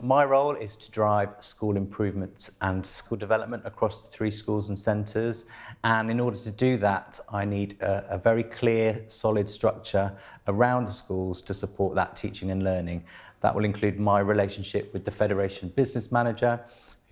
My role is to drive school improvements and school development across the 3 schools and centres, and in order to do that I need a very clear, solid structure around the schools to support that teaching and learning. That will include my relationship with the Federation Business Manager,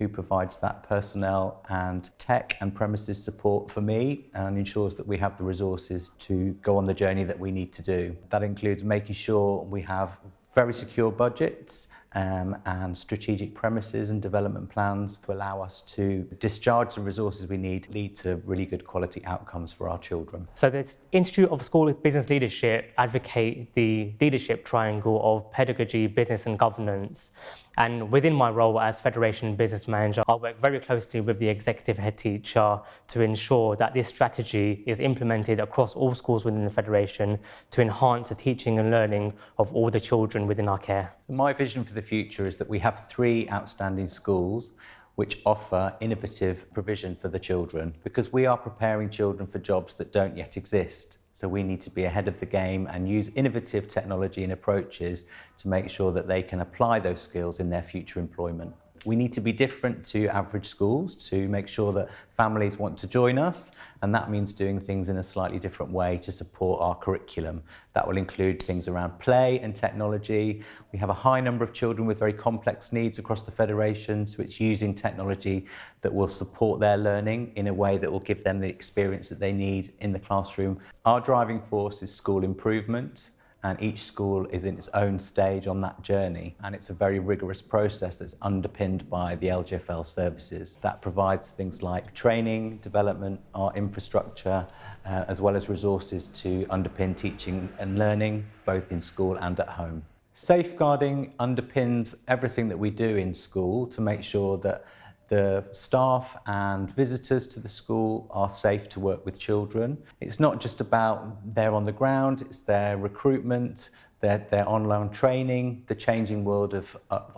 who provides that personnel and tech and premises support for me and ensures that we have the resources to go on the journey that we need to do. That includes making sure we have very secure budgets and strategic premises and development plans to allow us to discharge the resources we need, lead to really good quality outcomes for our children. So the Institute of School Business Leadership advocate the leadership triangle of pedagogy, business and governance. And within my role as Federation Business Manager, I work very closely with the executive head teacher to ensure that this strategy is implemented across all schools within the Federation to enhance the teaching and learning of all the children within our care. My vision for the future is that we have 3 outstanding schools which offer innovative provision for the children, because we are preparing children for jobs that don't yet exist. So we need to be ahead of the game and use innovative technology and approaches to make sure that they can apply those skills in their future employment. We need to be different to average schools to make sure that families want to join us, and that means doing things in a slightly different way to support our curriculum. That will include things around play and technology. We have a high number of children with very complex needs across the Federation, so it's using technology that will support their learning in a way that will give them the experience that they need in the classroom. Our driving force is school improvement, and each school is in its own stage on that journey, and it's a very rigorous process that's underpinned by the LGfL services that provides things like training, development, our infrastructure, as well as resources to underpin teaching and learning both in school and at home. Safeguarding underpins everything that we do in school to make sure that the staff and visitors to the school are safe to work with children. It's not just about they're on the ground, it's their recruitment, their online training, the changing world of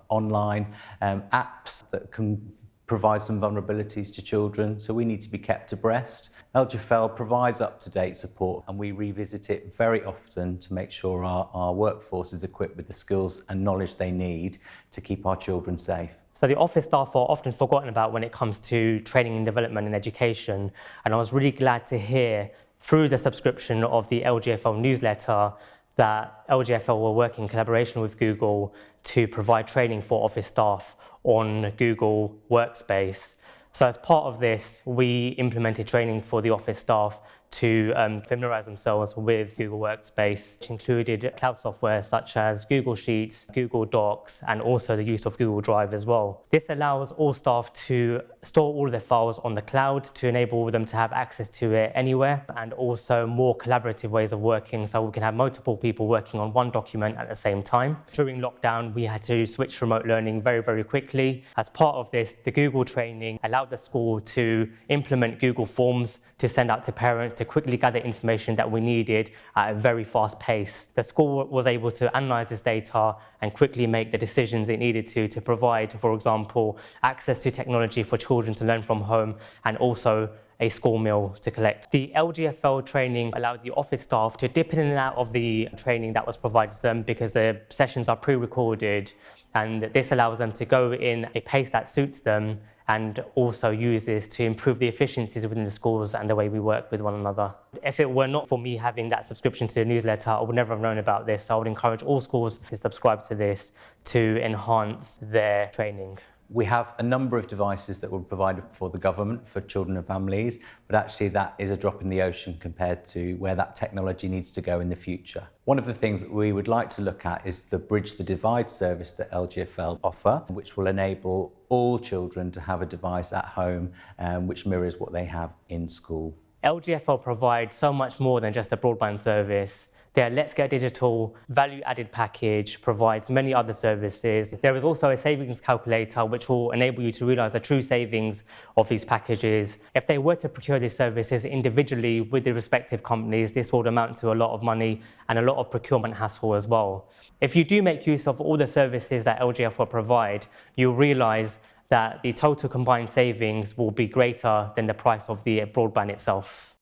online apps that can provide some vulnerabilities to children, so we need to be kept abreast. LGfL provides up-to-date support, and we revisit it very often to make sure our workforce is equipped with the skills and knowledge they need to keep our children safe. So the office staff are often forgotten about when it comes to training and development and education, and I was really glad to hear through the subscription of the LGfL newsletter that LGfL were working in collaboration with Google to provide training for office staff on Google Workspace. So as part of this, we implemented training for the office staff to familiarise themselves with Google Workspace, which included cloud software such as Google Sheets, Google Docs, and also the use of Google Drive as well. This allows all staff to store all of their files on the cloud to enable them to have access to it anywhere, and also more collaborative ways of working, so we can have multiple people working on one document at the same time. During lockdown, we had to switch to remote learning very, very quickly. As part of this, the Google training allowed the school to implement Google Forms to send out to parents to quickly gather information that we needed at a very fast pace. The school was able to analyse this data and quickly make the decisions it needed to provide, for example, access to technology for children to learn from home, and also a school meal to collect. The LGfL training allowed the office staff to dip in and out of the training that was provided to them because the sessions are pre-recorded, and this allows them to go in a pace that suits them and also use this to improve the efficiencies within the schools and the way we work with one another. If it were not for me having that subscription to the newsletter, I would never have known about this. So I would encourage all schools to subscribe to this to enhance their training. We have a number of devices that were provided for the government for children and families, but actually that is a drop in the ocean compared to where that technology needs to go in the future. One of the things that we would like to look at is the Bridge the Divide service that LGfL offer, which will enable all children to have a device at home which mirrors what they have in school. LGfL provides so much more than just a broadband service. Their Let's Get Digital value-added package provides many other services. There is also a savings calculator which will enable you to realise the true savings of these packages. If they were to procure these services individually with the respective companies, this would amount to a lot of money and a lot of procurement hassle as well. If you do make use of all the services that LGfL provide, you'll realise that the total combined savings will be greater than the price of the broadband itself.